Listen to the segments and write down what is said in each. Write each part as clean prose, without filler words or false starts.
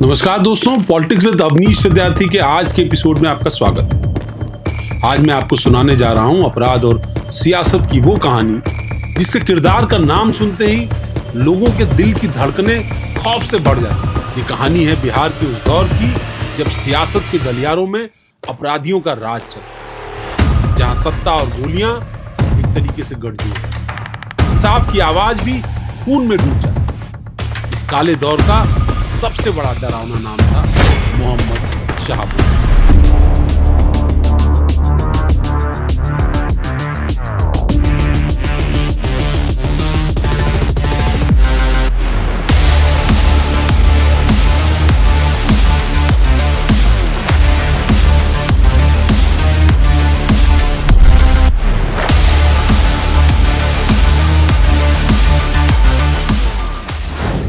नमस्कार दोस्तों, politics with Awanish विद्यार्थी के आज के एपिसोड में आपका स्वागत है। आज मैं आपको सुनाने जा रहा हूं अपराध और सियासत की वो कहानी जिसके किरदार का नाम सुनते ही लोगों के दिल की धड़कनें खौफ से बढ़ जाती। ये कहानी है बिहार के उस दौर की जब सियासत के गलियारों में अपराधियों का राज चला, जहां सत्ता और गोलियां एक तरीके से गठ गई, इंसाफ की आवाज भी खून में डूब जाती। इस काले दौर का सबसे बड़ा डरावना नाम था मोहम्मद शहाबुद्दीन।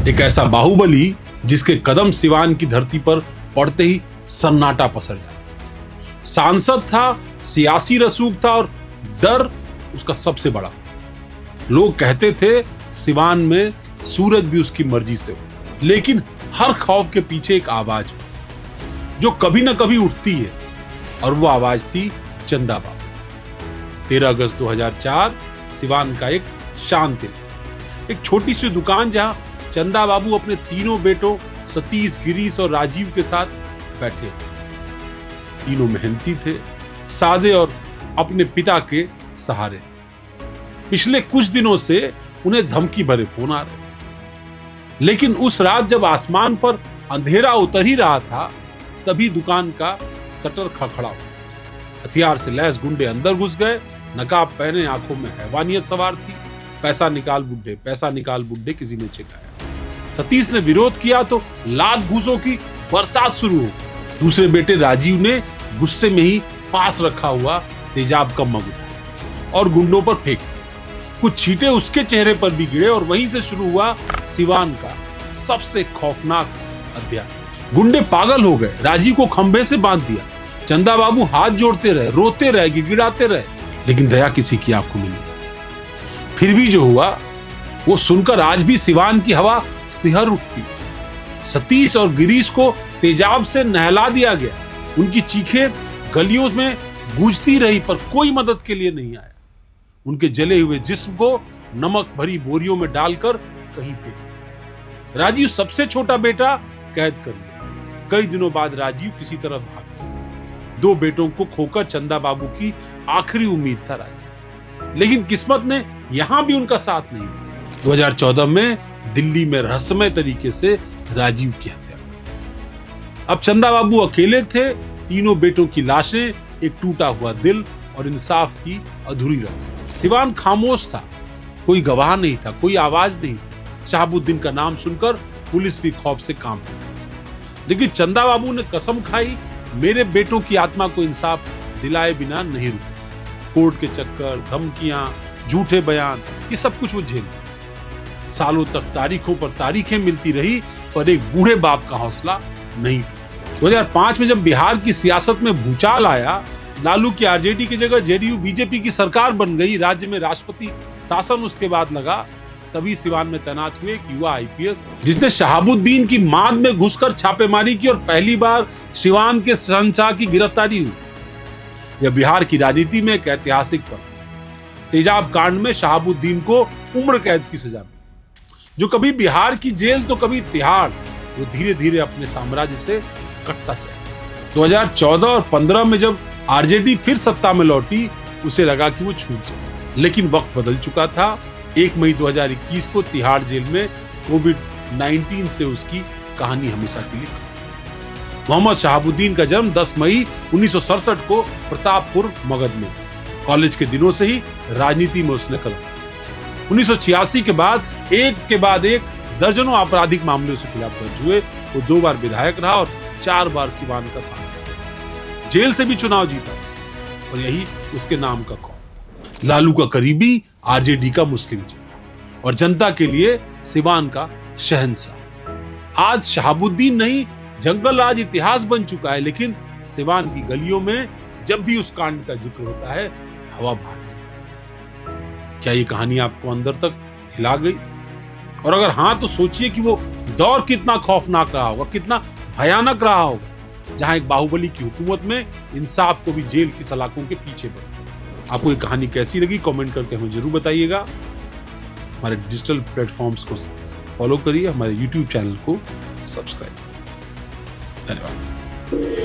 एक ऐसा बाहुबली जिसके कदम सिवान की धरती पर पड़ते ही सन्नाटा पसर जाता। सांसद था, सियासी रसूख था और डर उसका सबसे बड़ा था। लोग कहते थे सिवान में सूरज भी उसकी मर्जी से हो, लेकिन हर खौफ के पीछे एक आवाज जो कभी ना कभी उठती है, और वो आवाज थी चंदा बाबू। 13 अगस्त 2004 सिवान का एक शांत दिन, एक छोटी सी दुकान जहां चंदा बाबू अपने तीनों बेटों सतीश, गिरीश और राजीव के साथ बैठे। तीनों मेहनती थे, सादे और अपने पिता के सहारे थे। पिछले कुछ दिनों से उन्हें धमकी भरे फोन आ रहे थे, लेकिन उस रात जब आसमान पर अंधेरा उतर ही रहा था, तभी दुकान का शटर खड़खड़ा हुआ। हथियार से लैस गुंडे अंदर घुस गए, नकाब पहने, आंखों में हैवानियत सवार थी। पैसा निकाल बुड्ढे, पैसा निकाल बुड्ढे, किसी ने चिल्लाया। सतीश ने विरोध किया तो लात घूसों की बरसात शुरू हो। दूसरे बेटे राजीव ने गुस्से में ही पास रखा हुआ तेजाब का मगु और गुंडों पर फेंक। कुछ छींटे उसके चेहरे पर भी गिरे और वहीं से शुरू हुआ सिवान का सबसे खौफनाक अध्याय। गुंडे पागल हो गए, राजीव को खंभे से बांध दिया। चंदा बाबू हाथ जोड़ते रहे, रोते रहे, गिड़गिड़ाते रहे, लेकिन दया किसी की आंखों में नहीं। फिर भी जो हुआ वो सुनकर आज भी सिवान की हवा सिहर उठती। सतीश और गिरीश को तेजाब से नहला दिया गया। उनकी चीखें गलियों में गूंजती रही, पर कोई मदद के लिए नहीं आया। उनके जले हुए जिस्म को नमक भरी बोरियों में डालकर कहीं फेंक। राजीव सबसे छोटा बेटा कैद कर लिया। कई दिनों बाद राजीव किसी तरह भागा। 2 बेटों को खोकर चंदा बाबू की आखिरी उम्मीद था राजीव, लेकिन किस्मत ने यहां भी उनका साथ नहीं दिया। 2014 में दिल्ली में रहस्यमय तरीके से राजीव की हत्या कर दी। अब चंदा बाबू अकेले थे, तीनों बेटों की लाशें, एक टूटा हुआ दिल और इंसाफ की अधूरी राह। सिवान खामोश था, कोई गवाह नहीं था, कोई आवाज नहीं थी। शहाबुद्दीन का नाम सुनकर पुलिस भी खौफ से कांपती, लेकिन चंदा बाबू ने कसम खाई, मेरे बेटों की आत्मा को इंसाफ दिलाए बिना नहीं रुका। कोर्ट के चक्कर, धमकियां, झूठे बयान, ये सब कुछ वो झेल। सालों तक तारीखों पर तारीखें मिलती रही, पर एक बूढ़े बाप का हौसला नहीं टूटा। 2005 में जब बिहार की सियासत में भूचाल आया, लालू की आरजेडी की जगह जेडीयू बीजेपी की सरकार बन गई, राज्य में राष्ट्रपति शासन उसके बाद लगा, तभी सिवान में तैनात हुए एक युवा आईपीएस जिसने शहाबुद्दीन की मांद में घुसकर छापेमारी की और पहली बार सिवान के शहंशाह की गिरफ्तारी हुई। यह बिहार की राजनीति में एक ऐतिहासिक पल। तेजाब कांड में शहाबुद्दीन को उम्र कैद की सजा मिली। जो कभी बिहार की जेल तो कभी तिहाड़, वो धीरे धीरे अपने साम्राज्य से कटता चला। 2014 और 15 में जब आरजेडी फिर सत्ता में लौटी, उसे लगा कि वो छूट जाए, लेकिन वक्त बदल चुका था। 1 मई 2021 को तिहाड़ जेल में कोविड-19 से उसकी कहानी हमेशा के लिए खत्म। मोहम्मद शहाबुद्दीन का जन्म 10 मई 1967 को प्रतापपुर मगध में। कॉलेज के दिनों से ही राजनीति में उसने कदम। 1986 के बाद एक दर्जनों आपराधिक मामलों से खिलाफ दर्ज हुए। वो 2 बार विधायक रहा और 4 बार सिवान का सांसद। जेल से भी चुनाव जीता उसने, और यही उसके नाम का खौफ था। लालू का करीबी, आरजेडी का मुस्लिम चेहरा और जनता के लिए सिवान का शहंशाह। आज शहाबुद्दीन नहीं, जंगल राज इतिहास बन चुका है, लेकिन सिवान की गलियों में जब भी उस कांड का जिक्र होता है, हवा बहा देती है। क्या ये कहानी आपको अंदर तक हिला गई? और अगर हाँ, तो सोचिए कि वो दौर कितना खौफनाक रहा होगा, कितना भयानक रहा होगा, जहां एक बाहुबली की हुकूमत में इंसाफ को भी जेल की सलाखों के पीछे बढ़ा। आपको ये कहानी कैसी लगी कमेंट करके हमें जरूर बताइएगा। हमारे डिजिटल प्लेटफॉर्म्स को फॉलो करिए, हमारे YouTube चैनल को सब्सक्राइब करिए। धन्यवाद।